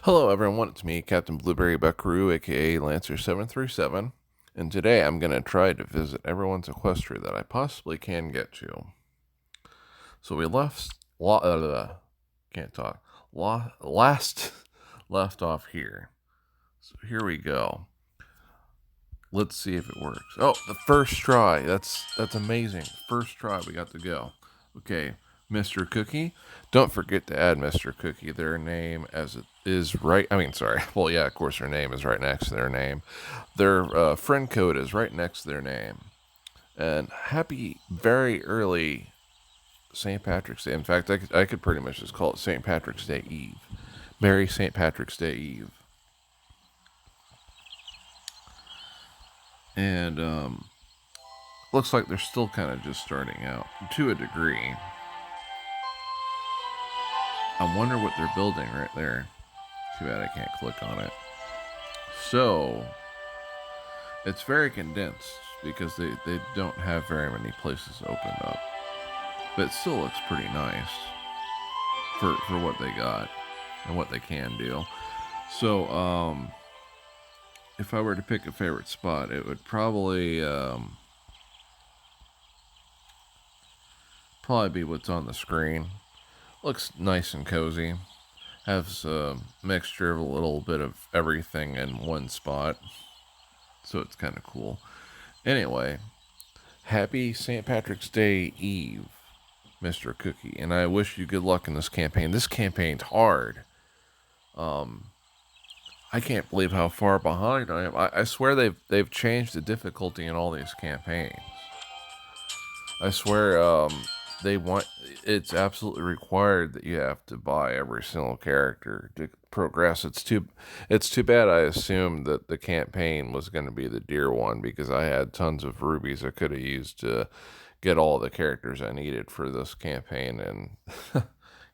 Hello, everyone. It's me, Captain Blueberry Buckaroo, aka Lancer737, and today I'm going to try to visit everyone's Equestria that I possibly can get to. So we can't talk. Last left off here. So here we go. Let's see if it works. Oh, the first try. That's amazing. First try, we got to go. Okay, Mr. Cookie. Don't forget to add Mr. Cookie. Their name as it is right. I mean, sorry. Well, yeah, of course, their name is right next to their name. Their friend code is right next to their name. And happy very early St. Patrick's Day. In fact, I could pretty much just call it St. Patrick's Day Eve. Merry St. Patrick's Day Eve. And looks like they're still kind of just starting out to a degree. I wonder what they're building right there. Too bad I can't click on it. So, it's very condensed because they don't have very many places opened up. But it still looks pretty nice for what they got and what they can do. So, if I were to pick a favorite spot, it would probably be what's on the screen. Looks nice and cozy. Has a mixture of a little bit of everything in one spot. So it's kind of cool. Anyway, happy St. Patrick's Day Eve, Mr. Cookie. And I wish you good luck in this campaign. This campaign's hard. I can't believe how far behind I am. I swear they've changed the difficulty in all these campaigns. I swear they want it's absolutely required that you have to buy every single character to progress. It's too bad I assumed that the campaign was going to be the deer one because I had tons of rubies I could have used to get all the characters I needed for this campaign, and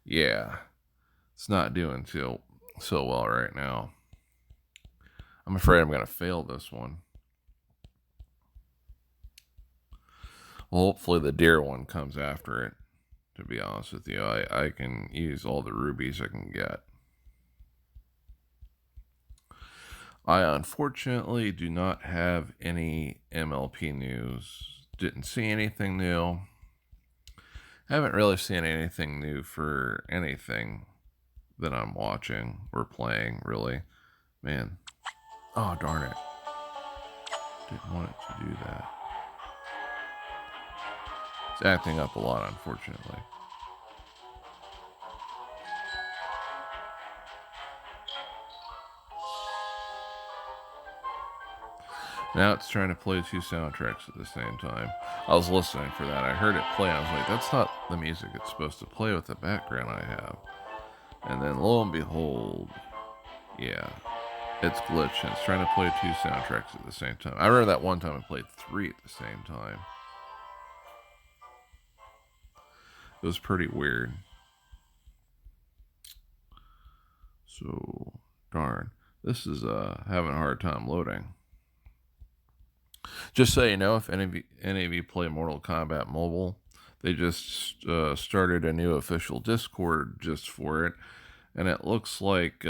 yeah, it's not doing so well right now. I'm afraid I'm going to fail this one. Well, hopefully the deer one comes after it. To be honest with you, I can use all the rubies I can get. I unfortunately do not have any MLP news. Didn't see anything new. Haven't really seen anything new for anything that I'm watching or playing, really. Man. Oh, darn it. Didn't want it to do that. It's acting up a lot, unfortunately. Now it's trying to play two soundtracks at the same time. I was listening for that. I heard it play. I was like, that's not the music it's supposed to play with the background I have. And then lo and behold, yeah, it's glitched and it's trying to play two soundtracks at the same time. I remember that one time I played three at the same time. It was pretty weird. So, darn. This is having a hard time loading. Just so you know, if any of you play Mortal Kombat Mobile, they just started a new official Discord just for it, and it looks like they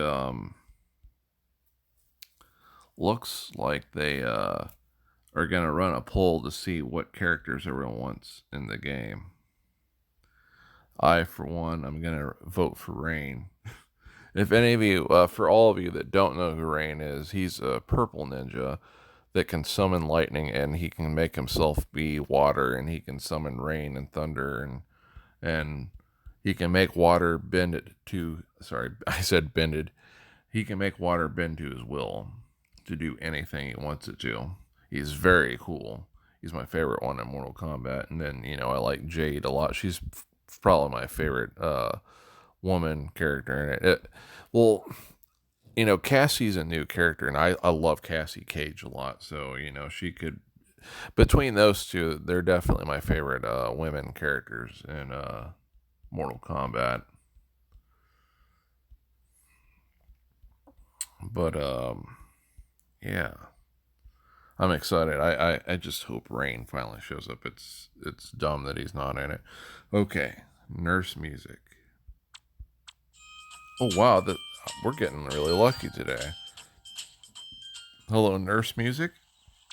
are gonna run a poll to see what characters everyone wants in the game. I, for one, I'm gonna vote for Rain. If any of you, for all of you that don't know who Rain is, he's a purple ninja that can summon lightning, and he can make himself be water, and he can summon rain and thunder, and he can make water bend it to. Sorry, I said bended. He can make water bend to his will to do anything he wants it to. He's very cool. He's my favorite one in Mortal Kombat, and then I like Jade a lot. She's probably my favorite woman character in it. Well, Cassie's a new character, and I love Cassie Cage a lot. So, she could, between those two, they're definitely my favorite women characters in Mortal Kombat. But, yeah. I'm excited. I just hope Rain finally shows up. It's dumb that he's not in it. Okay. Nurse music. Oh, wow. we're getting really lucky today. Hello, Nurse Music.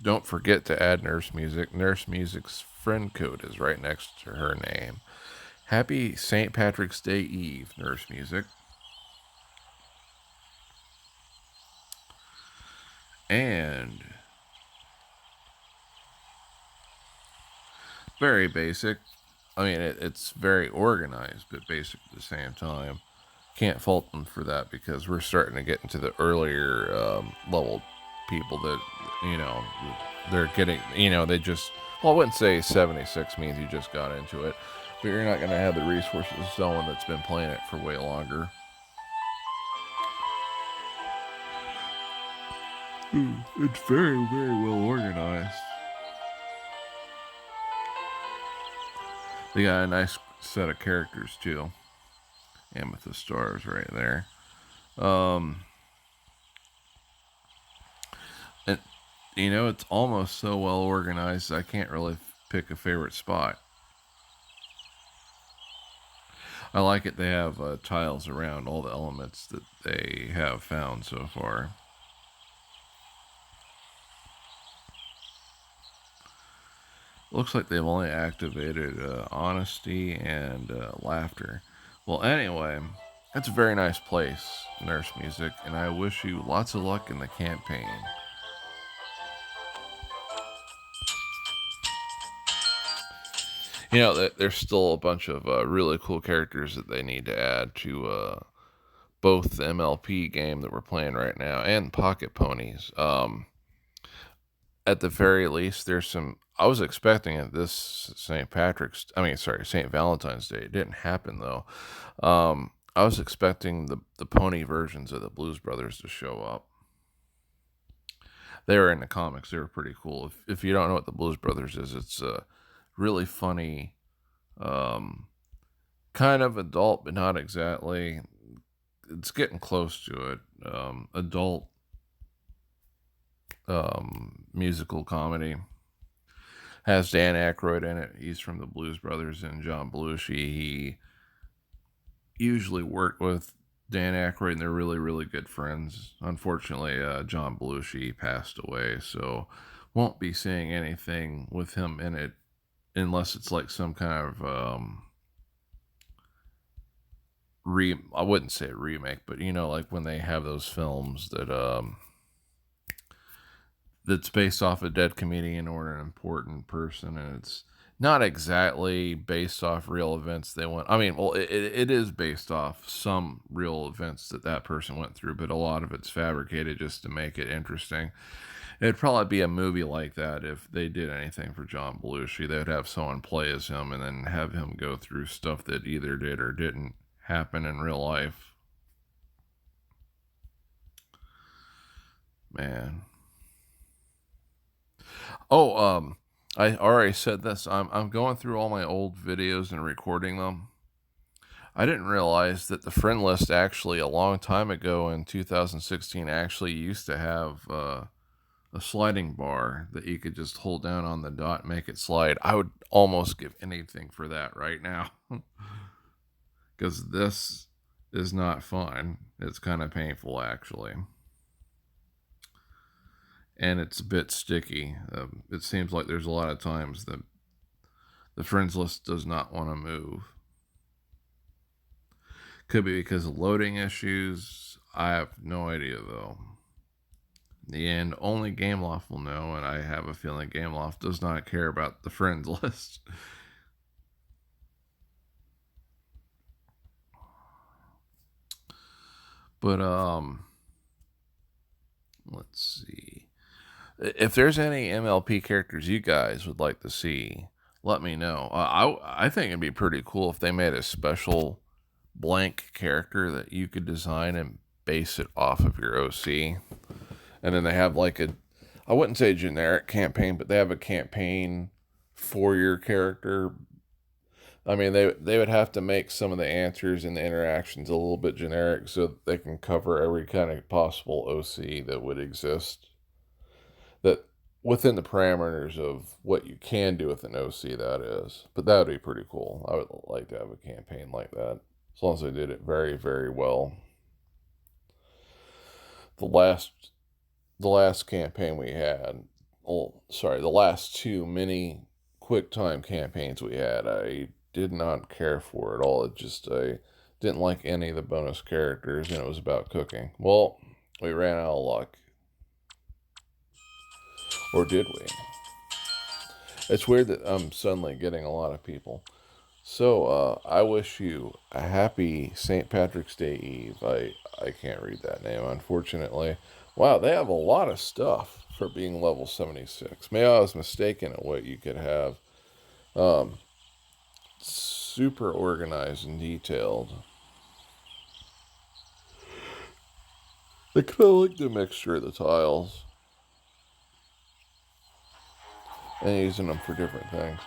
Don't forget to add Nurse Music. Nurse Music's friend code is right next to her name. Happy St. Patrick's Day Eve, Nurse Music. And very basic. I mean, it's very organized, but basic at the same time. Can't fault them for that because we're starting to get into the earlier level people that, you know, they're getting, you know, they just, well, I wouldn't say 76 means you just got into it, but you're not going to have the resources of someone that's been playing it for way longer. It's very, very well organized. They got a nice set of characters too. Amethyst stars right there. And you know, it's almost so well organized I can't really pick a favorite spot. I like it. They have tiles around all the elements that they have found so far. Looks like they've only activated honesty and laughter. Well, anyway, that's a very nice place, Nurse Music, and I wish you lots of luck in the campaign. You know, there's still a bunch of really cool characters that they need to add to both the MLP game that we're playing right now and Pocket Ponies. At the very least, there's some. I was expecting it this St. Valentine's Day. It didn't happen though. I was expecting the pony versions of the Blues Brothers to show up. They were in the comics. They were pretty cool. If you don't know what the Blues Brothers is, it's a really funny, um, kind of adult, but not exactly. It's getting close to it. Adult musical comedy. Has Dan Aykroyd in it. He's from the Blues Brothers, and John Belushi. He usually worked with Dan Aykroyd, and they're really, really good friends. Unfortunately, John Belushi passed away, so won't be seeing anything with him in it unless it's like some kind of I wouldn't say a remake, but you know, like when they have those films that that's based off a dead comedian or an important person, and it's not exactly based off real events they went. I mean, well, it is based off some real events that person went through, but a lot of it's fabricated just to make it interesting. It'd probably be a movie like that if they did anything for John Belushi. They'd have someone play as him and then have him go through stuff that either did or didn't happen in real life. Man. Oh, I already said this. I'm going through all my old videos and recording them. I didn't realize that the friend list actually a long time ago in 2016 actually used to have a sliding bar that you could just hold down on the dot and make it slide. I would almost give anything for that right now. Because this is not fun. It's kind of painful actually. And it's a bit sticky. It seems like there's a lot of times that the friends list does not want to move. Could be because of loading issues. I have no idea though. In the end, only Gameloft will know, and I have a feeling Gameloft does not care about the friends list. But let's see. If there's any MLP characters you guys would like to see, let me know. I think it'd be pretty cool if they made a special blank character that you could design and base it off of your OC. And then they have like I wouldn't say generic campaign, but they have a campaign for your character. I mean, they would have to make some of the answers and the interactions a little bit generic so they can cover every kind of possible OC that would exist. That within the parameters of what you can do with an OC, that is. But that would be pretty cool. I would like to have a campaign like that, as long as they did it very, very well. The last the last campaign we had, the last two mini QuickTime campaigns we had, I did not care for at all. I didn't like any of the bonus characters, and it was about cooking. Well, we ran out of luck. Or did we? It's weird that I'm suddenly getting a lot of people. So, I wish you a happy St. Patrick's Day Eve. I can't read that name, unfortunately. Wow, they have a lot of stuff for being level 76. Maybe I was mistaken at what you could have. Um, Super organized and detailed. I kind of like the mixture of the tiles and using them for different things.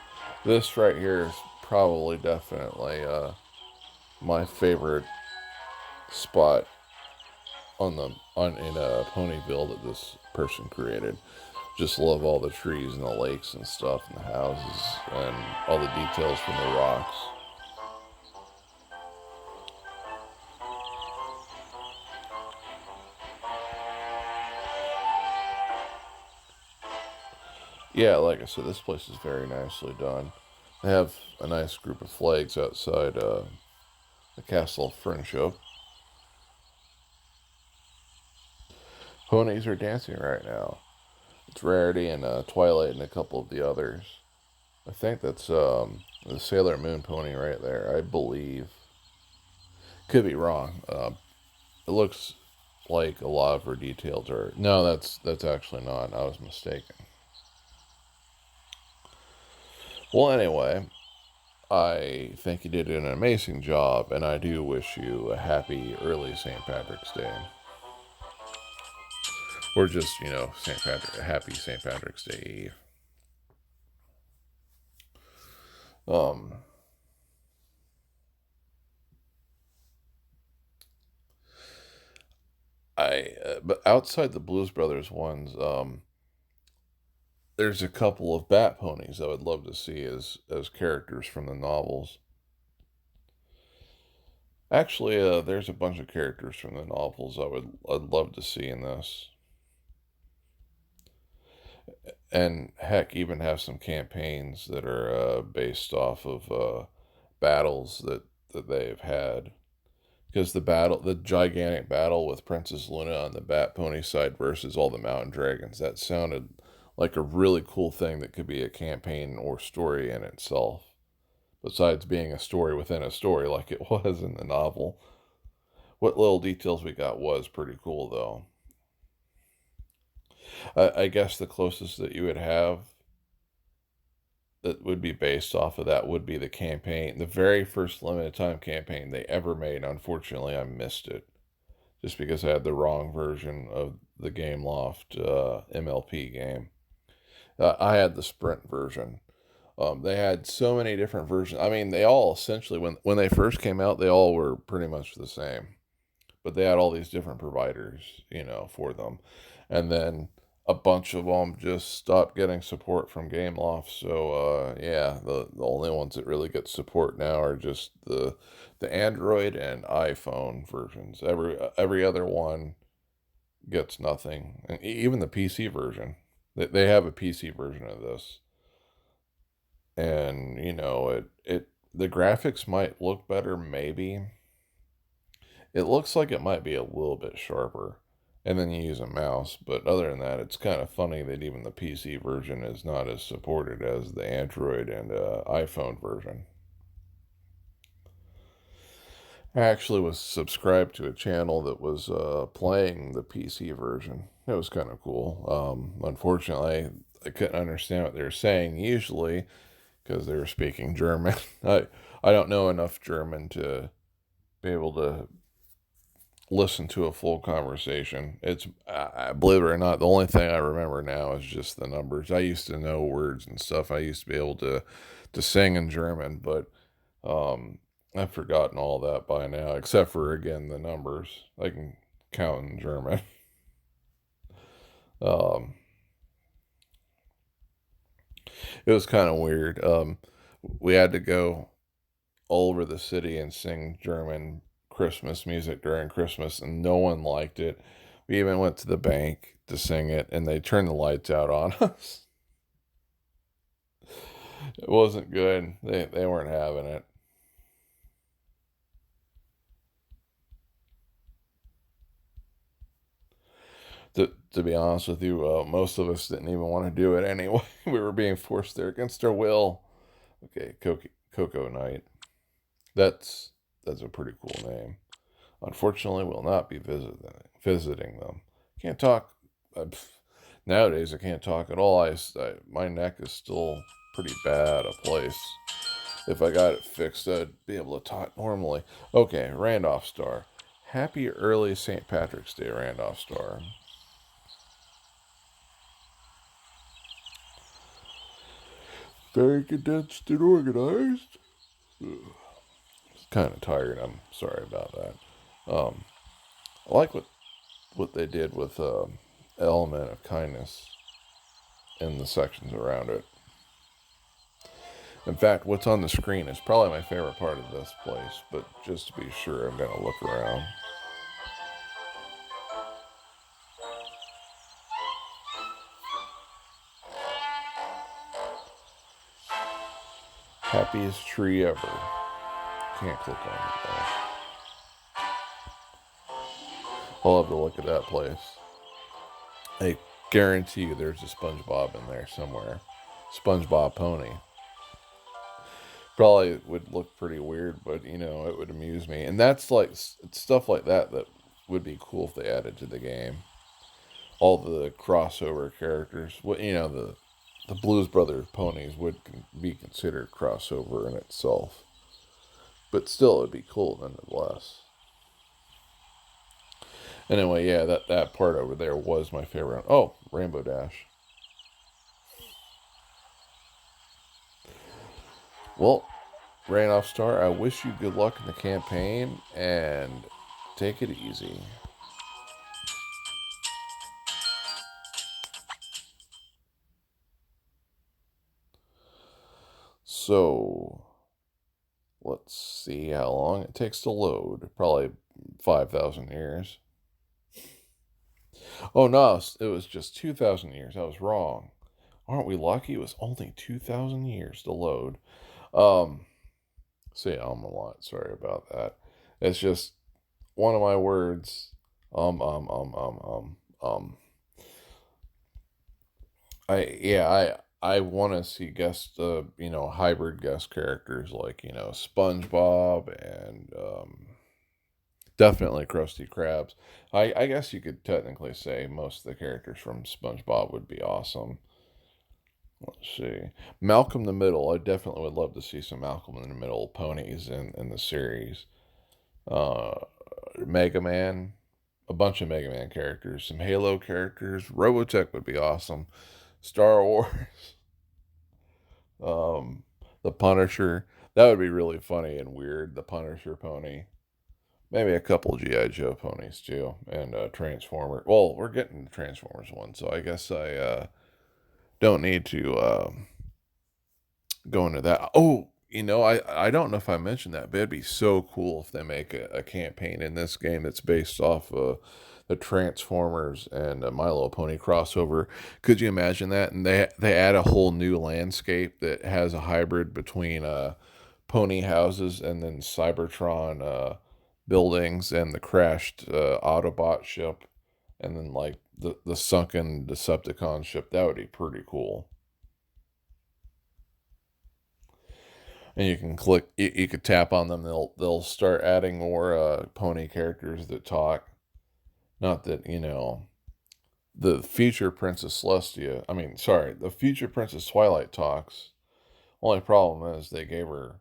This right here is probably definitely my favorite spot on in a Ponyville that this person created. Just love all the trees and the lakes and stuff and the houses and all the details from the rocks. Yeah, like I said, this place is very nicely done. They have a nice group of flags outside the Castle of Friendship. Ponies are dancing right now. It's Rarity and Twilight and a couple of the others. I think that's the Sailor Moon pony right there, I believe. Could be wrong. It looks like a lot of her details are. No, that's actually not. I was mistaken. Well, anyway, I think you did an amazing job, and I do wish you a happy early St. Patrick's Day, or just a happy St. Patrick's Day Eve. Um, but outside the Blues Brothers ones, there's a couple of Bat ponies I would love to see as characters from the novels. Actually, there's a bunch of characters from the novels I'd love to see in this, and heck, even have some campaigns that are based off of battles that they've had. Because the gigantic battle with Princess Luna on the Bat Pony side versus all the Mountain Dragons, that sounded like a really cool thing that could be a campaign or story in itself. Besides being a story within a story like it was in the novel. What little details we got was pretty cool, though. I guess the closest that you would have that would be based off of that would be the campaign, the very first limited time campaign they ever made. Unfortunately, I missed it just because I had the wrong version of the Gameloft MLP game. I had the Sprint version. They had so many different versions. I mean, they all essentially, when they first came out, they all were pretty much the same. But they had all these different providers, for them. And then a bunch of them just stopped getting support from Gameloft. So, yeah, the only ones that really get support now are just the Android and iPhone versions. Every other one gets nothing. And even the PC version. They have a PC version of this. And, the graphics might look better, maybe. It looks like it might be a little bit sharper. And then you use a mouse. But other than that, it's kind of funny that even the PC version is not as supported as the Android and iPhone version. I actually was subscribed to a channel that was playing the PC version. It was kind of cool. Unfortunately, I couldn't understand what they were saying usually because they were speaking German. I don't know enough German to be able to listen to a full conversation. It's believe it or not, the only thing I remember now is just the numbers. I used to know words and stuff. I used to be able to sing in German, but I've forgotten all that by now, except for again the numbers. I can count in German. um, it was kind of weird. We had to go all over the city and sing German Christmas music during Christmas, and no one liked it. We even went to the bank to sing it, and they turned the lights out on us. It wasn't good. They weren't having it. To be honest with you, most of us didn't even want to do it anyway. We were being forced there against our will. Okay, Cocoa Night. That's a pretty cool name. Unfortunately, we'll not be visiting them. Can't talk. Nowadays, I can't talk at all. My neck is still pretty bad a place. If I got it fixed, I'd be able to talk normally. Okay, Randolph Star. Happy early St. Patrick's Day, Randolph Star. Very condensed and organized. Kind of tired. I'm sorry about that. I like what they did with element of kindness in the sections around it. In fact, what's on the screen is probably my favorite part of this place, but just to be sure, I'm going to look around. Happiest tree ever. Can't click on it though. I'll have to look at that place. I guarantee you there's a SpongeBob in there somewhere. SpongeBob pony. Probably would look pretty weird, but it would amuse me. And that's like stuff like that would be cool if they added to the game. All the crossover characters. The Blues Brothers ponies would be considered crossover in itself, but still, it'd be cool nonetheless. Anyway, yeah, that part over there was my favorite. Oh, Rainbow Dash. Well, Randolph Star, I wish you good luck in the campaign and take it easy. So, let's see how long it takes to load. Probably 5,000 years. Oh, no, it was just 2,000 years. I was wrong. Aren't we lucky? It was only 2,000 years to load. Um, See, I'm a lot. Sorry about that. It's just one of my words. Um, um, um, um, um, um. I want to see hybrid guest characters like SpongeBob and definitely Krusty Krabs. I guess you could technically say most of the characters from SpongeBob would be awesome. Let's see. Malcolm the Middle. I definitely would love to see some Malcolm in the Middle ponies in the series. Uh, Mega Man. A bunch of Mega Man characters. Some Halo characters. Robotech would be awesome. Star Wars. The Punisher. That would be really funny and weird. The Punisher pony. Maybe a couple of G.I. Joe ponies too. And Transformer. Well, we're getting the Transformers one, so I guess I don't need to go into that. Oh, I don't know if I mentioned that, but it'd be so cool if they make a campaign in this game that's based off the Transformers and My Little Pony crossover. Could you imagine that? And they add a whole new landscape that has a hybrid between pony houses and then Cybertron buildings and the crashed Autobot ship, and then like the sunken Decepticon ship. That would be pretty cool. And you can click, you could tap on them. They'll start adding more pony characters that talk. Not that the future Princess Celestia. I mean, sorry, the future Princess Twilight talks. Only problem is they gave her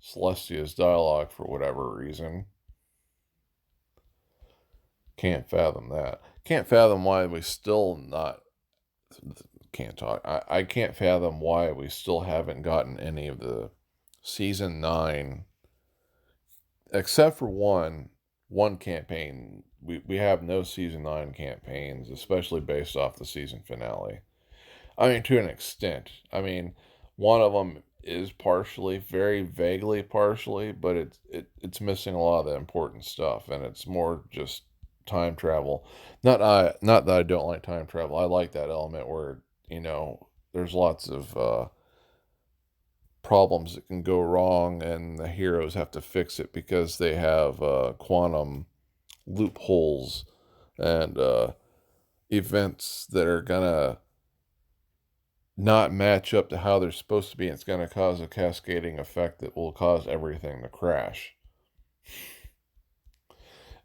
Celestia's dialogue for whatever reason. Can't fathom that. Can't fathom why we still not can't talk. I can't fathom why we still haven't gotten any of the season 9 except for one campaign. We have no season 9 campaigns, especially based off the season finale. I mean, to an extent. I mean, one of them is partially, very vaguely partially, but it's missing a lot of the important stuff, and it's more just time travel. Not that I don't like time travel. I like that element where, there's lots of problems that can go wrong and the heroes have to fix it because they have quantum loopholes and events that are gonna not match up to how they're supposed to be. It's gonna cause a cascading effect that will cause everything to crash.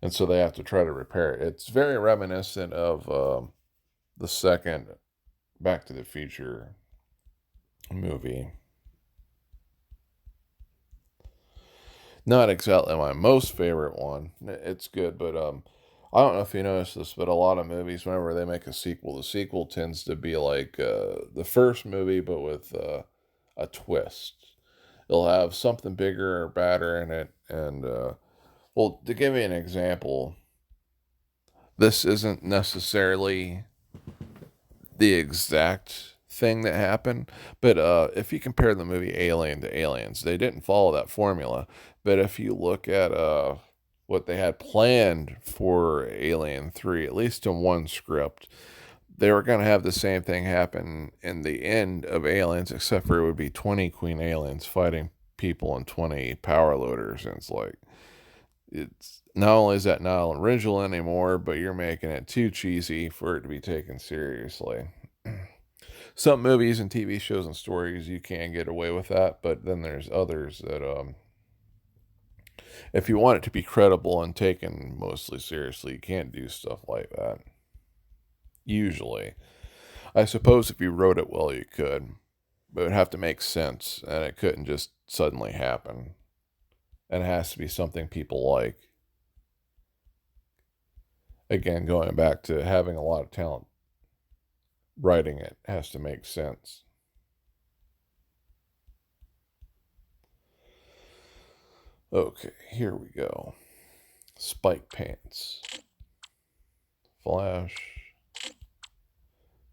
And so they have to try to repair it. It's very reminiscent of the second Back to the Future movie. Not exactly my most favorite one. It's good, but I don't know if you noticed this, but a lot of movies, whenever they make a sequel, the sequel tends to be like the first movie, but with a twist. It'll have something bigger or badder in it, and well, to give you an example, this isn't necessarily the exact thing that happened, but if you compare the movie Alien to Aliens, they didn't follow that formula. But if you look at what they had planned for Alien 3, at least in one script, they were going to have the same thing happen in the end of Aliens, except for it would be 20 Queen Aliens fighting people and 20 power loaders. And it's like, it's not only is that not original anymore, but you're making it too cheesy for it to be taken seriously. Some movies and TV shows and stories you can get away with that, but then there's others that if you want it to be credible and taken mostly seriously, you can't do stuff like that. Usually. I suppose if you wrote it well you could, but it would have to make sense and it couldn't just suddenly happen. And it has to be something people like. Again, going back to having a lot of talent writing it has to make sense. Okay, here we go. Spike Pants, Flash,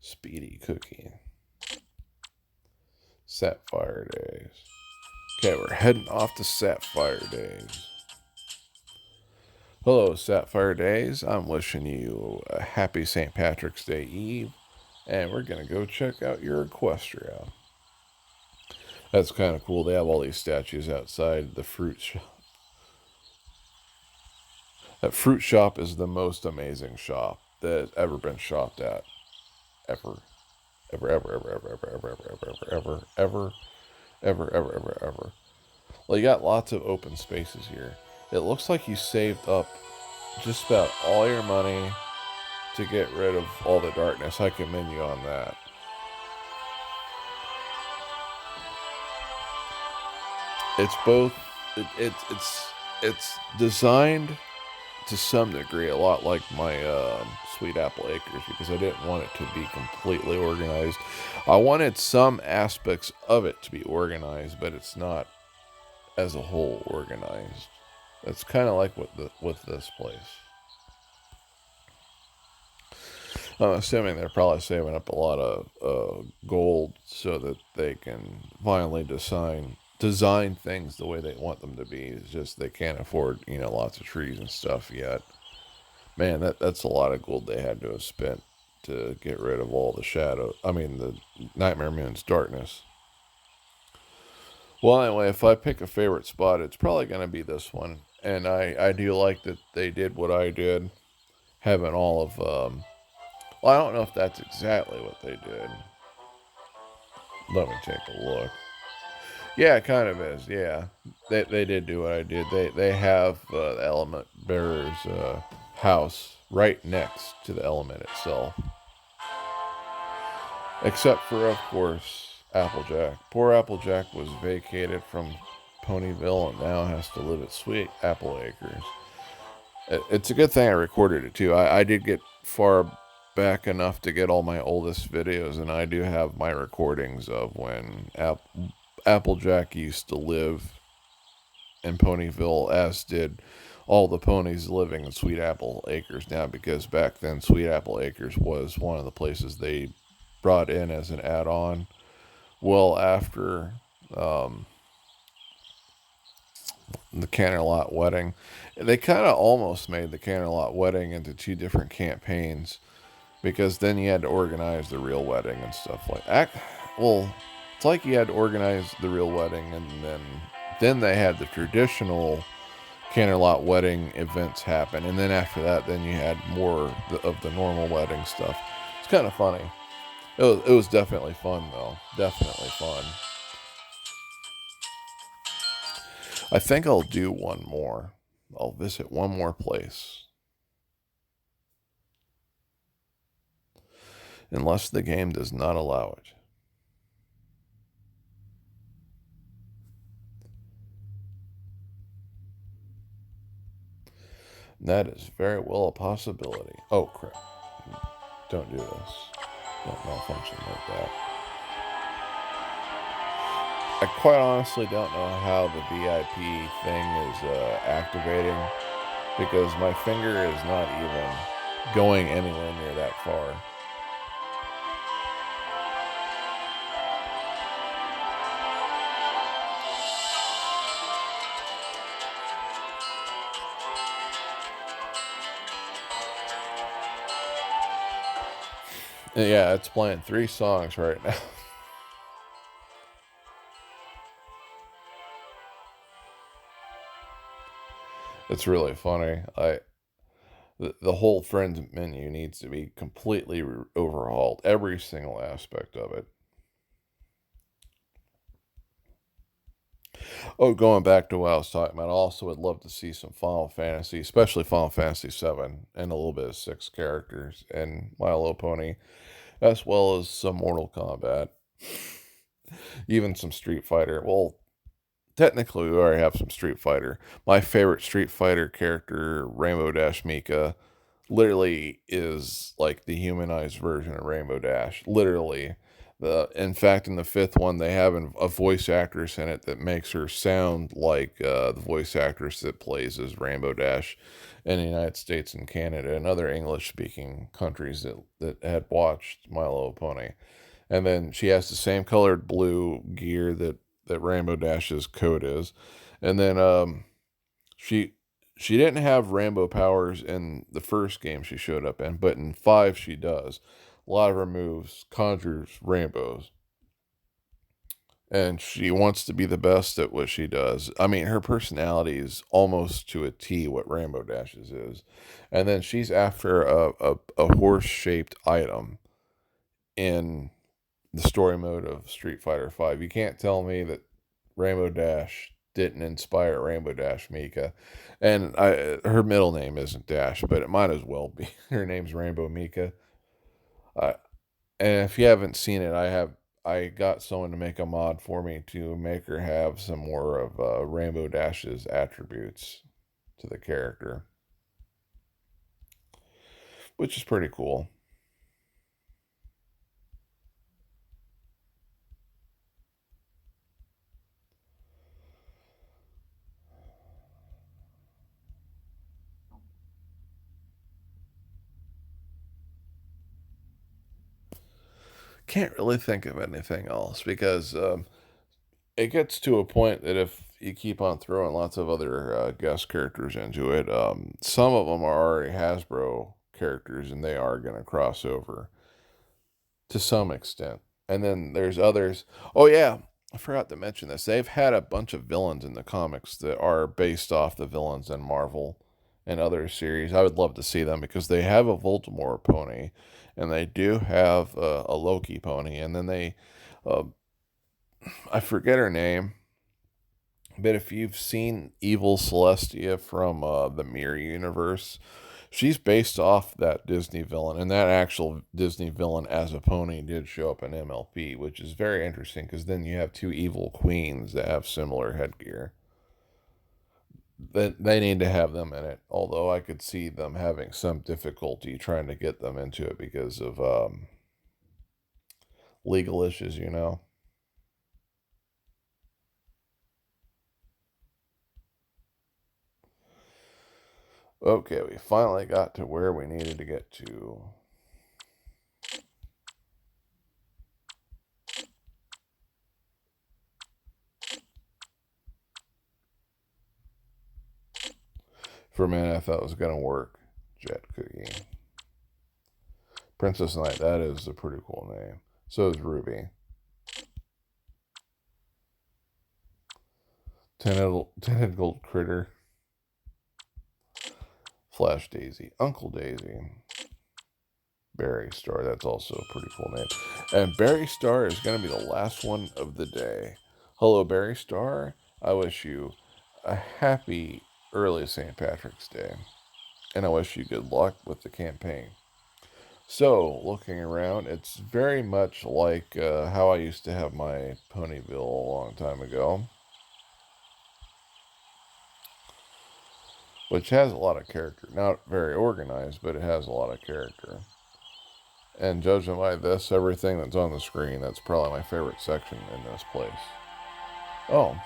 Speedy Cookie, Sapphire Days. Okay, we're heading off to Sapphire Days. Hello, Sapphire Days. I'm wishing you a happy St. Patrick's Day Eve, and we're going to go check out your Equestria. That's kind of cool. They have all these statues outside the fruit shop. That fruit shop is the most amazing shop that has ever been shopped at. Ever. Ever, ever, ever, ever, ever, ever, ever, ever, ever, ever, ever, ever, ever, ever. Well, you got lots of open spaces here. It looks like you saved up just about all your money to get rid of all the darkness. I commend you on that. It's both. It's designed to some degree a lot like my Sweet Apple Acres because I didn't want it to be completely organized. I wanted some aspects of it to be organized, but it's not as a whole organized. That's kind of like with this place. I'm assuming they're probably saving up a lot of gold so that they can finally design things the way they want them to be. It's just they can't afford lots of trees and stuff yet. Man, that's a lot of gold they had to have spent to get rid of all the shadow. I mean, the Nightmare Moon's darkness. Well, anyway, if I pick a favorite spot, it's probably going to be this one. And I do like that they did what I did, having all of. Well, I don't know if that's exactly what they did. Let me take a look. Yeah, it kind of is. Yeah, they did do what I did. They have the element bearer's house right next to the element itself. Except for, of course, Applejack. Poor Applejack was vacated from Ponyville and now has to live at Sweet Apple Acres. It's a good thing I recorded it too. I did get far back enough to get all my oldest videos, and I do have my recordings of when Applejack used to live in Ponyville, as did all the ponies living in Sweet Apple Acres now, because back then Sweet Apple Acres was one of the places they brought in as an add-on well after the Canterlot Wedding. They kind of almost made the Canterlot Wedding into two different campaigns because then you had to organize the real wedding and stuff like that. Well, it's like you had to organize the real wedding, and then they had the traditional Canterlot wedding events happen, and then after that, then you had more of the normal wedding stuff. It's kind of funny. It was definitely fun though. Definitely fun. I think I'll do one more. I'll visit one more place. Unless the game does not allow it. That is very well a possibility. Oh, crap. Don't do this. Don't malfunction like that. I quite honestly don't know how the VIP thing is activating because my finger is not even going anywhere near that far. Yeah, it's playing 3 songs right now. It's really funny. The whole friends menu needs to be completely overhauled. Every single aspect of it. Oh, going back to what I was talking about, I also would love to see some Final Fantasy, especially Final Fantasy VII, and a little bit of 6 characters, and My Little Pony, as well as some Mortal Kombat, even some Street Fighter. Well, technically, we already have some Street Fighter. My favorite Street Fighter character, Rainbow Dash Mika, literally is like the humanized version of Rainbow Dash. Literally. In fact, in the 5th one, they have a voice actress in it that makes her sound like the voice actress that plays as Rainbow Dash in the United States and Canada and other English-speaking countries that had watched My Little Pony. And then she has the same colored blue gear that Rainbow Dash's coat is. And then she she didn't have rainbow powers in the first game she showed up in, but in 5 she does. A lot of her moves conjures rainbows. And she wants to be the best at what she does. I mean, her personality is almost to a T what Rainbow Dashes is. And then she's after a horse shaped item in the story mode of Street Fighter V. You can't tell me that Rainbow Dash didn't inspire Rainbow Dash Mika. And her middle name isn't Dash, but it might as well be. Her name's Rainbow Mika. Uh, and if you haven't seen it, I got someone to make a mod for me to make her have some more of Rainbow Dash's attributes to the character, which is pretty cool. Can't really think of anything else because it gets to a point that if you keep on throwing lots of other guest characters into it, some of them are already Hasbro characters and they are going to cross over to some extent. And then there's others. Oh, yeah, I forgot to mention this. They've had a bunch of villains in the comics that are based off the villains in Marvel and other series. I would love to see them because they have a Voldemort pony and they do have a Loki pony. And then uh, I forget her name, but if you've seen Evil Celestia from the Mirror Universe, she's based off that Disney villain, and that actual Disney villain as a pony did show up in MLP, which is very interesting because then you have 2 evil queens that have similar headgear. They need to have them in it, although I could see them having some difficulty trying to get them into it because of legal issues, you know. Okay, we finally got to where we needed to get to. For a minute, I thought it was going to work. Jet Cookie. Princess Knight, that is a pretty cool name. So is Ruby. Tinted Gold Critter. Flash Daisy. Uncle Daisy. Berry Star, that's also a pretty cool name. And Berry Star is going to be the last one of the day. Hello, Berry Star. I wish you a happy early St. Patrick's Day. And I wish you good luck with the campaign. So, looking around, it's very much like how I used to have my Ponyville a long time ago, which has a lot of character. Not very organized, but it has a lot of character. And judging by this, everything that's on the screen, that's probably my favorite section in this place. Oh.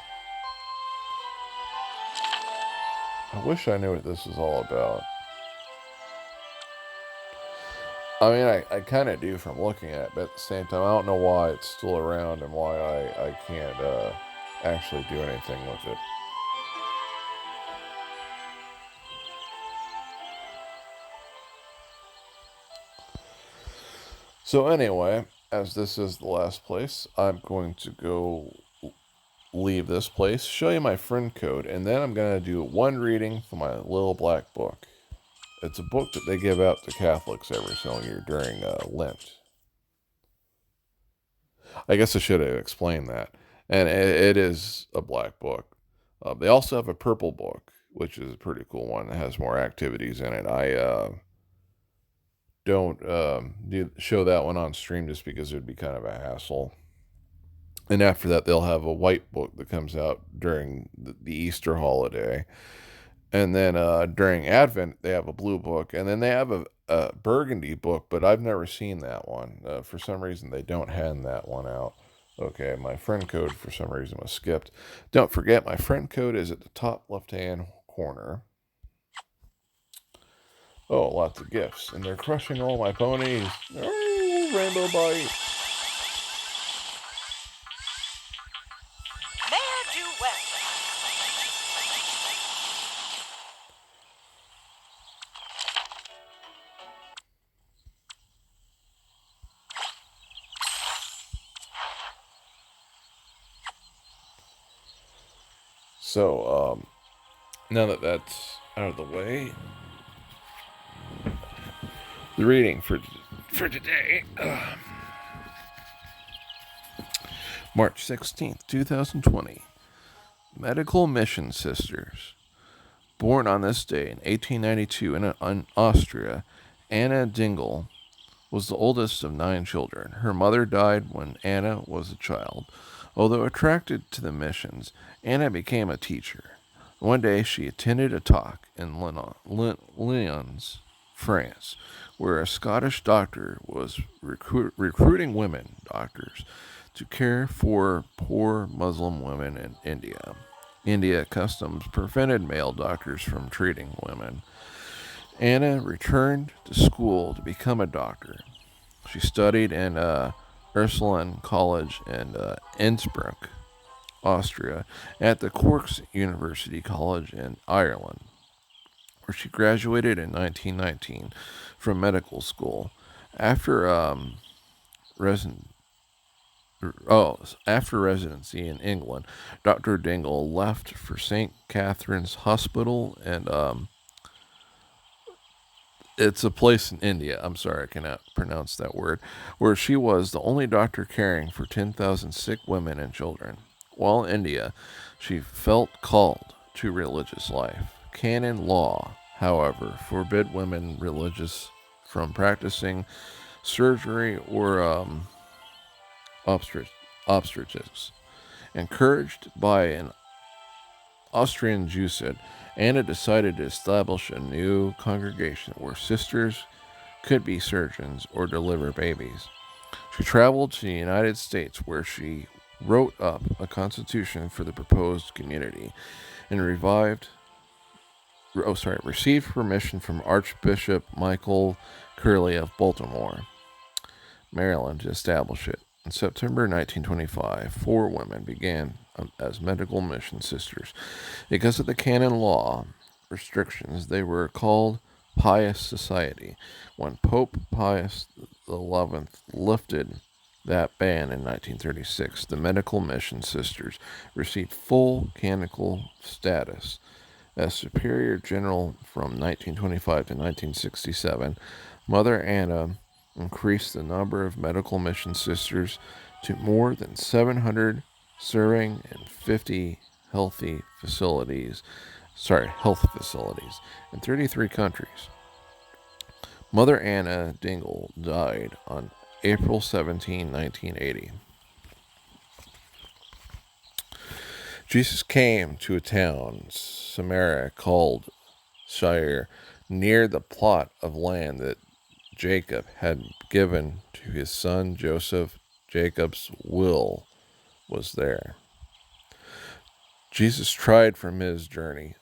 I wish I knew what this is all about. I mean, I kind of do from looking at it, but at the same time, I don't know why it's still around and why I can't actually do anything with it. So anyway, as this is the last place, I'm going to go leave this place, show you my friend code, and then I'm going to do one reading from my little black book. It's a book that they give out to Catholics every single year during Lent. I guess I should have explained that. And it is a black book. They also have a purple book, which is a pretty cool one. It has more activities in it. I don't show that one on stream just because it would be kind of a hassle. And after that, they'll have a white book that comes out during the Easter holiday. And then during Advent, they have a blue book. And then they have a burgundy book, but I've never seen that one. For some reason, they don't hand that one out. Okay, my friend code for some reason was skipped. Don't forget, my friend code is at the top left-hand corner. Oh, lots of gifts. And they're crushing all my ponies. Oh, Rainbow Bite. So, now that that's out of the way, the reading for today, March 16th, 2020. Medical Mission Sisters. Born on this day in 1892 in Austria, Anna Dingle was the oldest of 9 children. Her mother died when Anna was a child. Although attracted to the missions, Anna became a teacher. One day she attended a talk in Lyons, France, where a Scottish doctor was recruiting women doctors to care for poor Muslim women in India. India customs prevented male doctors from treating women. Anna returned to school to become a doctor. She studied in Ursuline College in Innsbruck, Austria, at the Cork University College in Ireland, where she graduated in 1919 from medical school. After after residency in England, Dr. Dingle left for St. Catherine's Hospital, and it's a place in India. I'm sorry, I cannot pronounce that word, where she was the only doctor caring for 10,000 sick women and children. While in India, she felt called to religious life. Canon law, however, forbid women religious from practicing surgery or obstetrics. Encouraged by an Austrian Jesuit, Anna decided to establish a new congregation where sisters could be surgeons or deliver babies. She traveled to the United States where she wrote up a constitution for the proposed community and received permission from Archbishop Michael Curley of Baltimore, Maryland to establish it. In September 1925, 4 women began as medical mission sisters. Because of the canon law, restrictions. They were called Pious Society. When Pope Pius XI lifted that ban in 1936, the Medical Mission Sisters received full canonical status. As Superior General from 1925 to 1967, Mother Anna increased the number of medical mission sisters to more than 700, serving in 50 health facilities in 33 countries. Mother Anna Dingle died on April 17, 1980. Jesus came to a town, Samaria, called Shire, near the plot of land that Jacob had given to his son Joseph. Jacob's will was there. Jesus tired from his journey,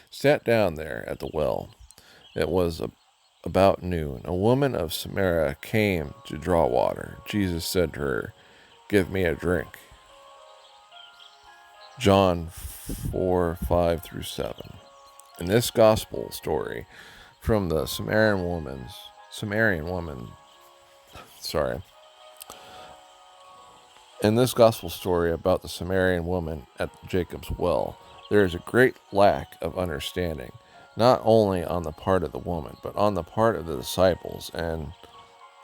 sat down there at the well. It was about noon. A woman of Samaria came to draw water. Jesus said to her, "Give me a drink." John 4:5 through 7. In this gospel story from the Samaritan woman, in this gospel story about the Samaritan woman at Jacob's well, there is a great lack of understanding, not only on the part of the woman, but on the part of the disciples and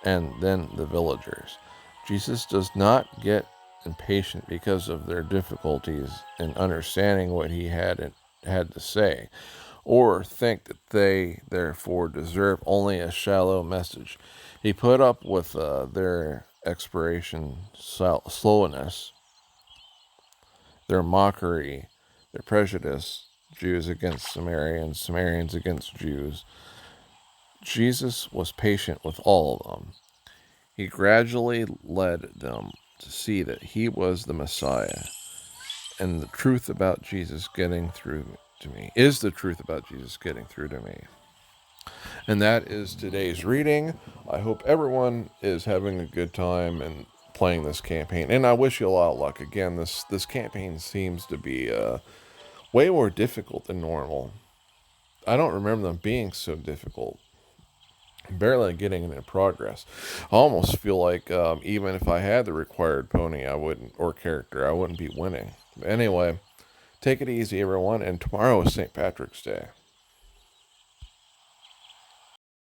then the villagers. Jesus does not get impatient because of their difficulties in understanding what he had to say, or think that they therefore deserve only a shallow message. He put up with their expiration slowness, their mockery, their prejudice, Jews against Samaritans, Samaritans against Jews. Jesus was patient with all of them. He gradually led them to see that he was the Messiah, and the truth about Jesus getting through to me is the truth about Jesus getting through to me. And that is today's reading. I hope everyone is having a good time and playing this campaign, and I wish you a lot of luck. Again, this campaign seems to be way more difficult than normal. I don't remember them being so difficult. I'm barely getting any progress. I almost feel like even if I had the required pony, or character, I wouldn't be winning. But anyway, take it easy, everyone, and tomorrow is St. Patrick's Day.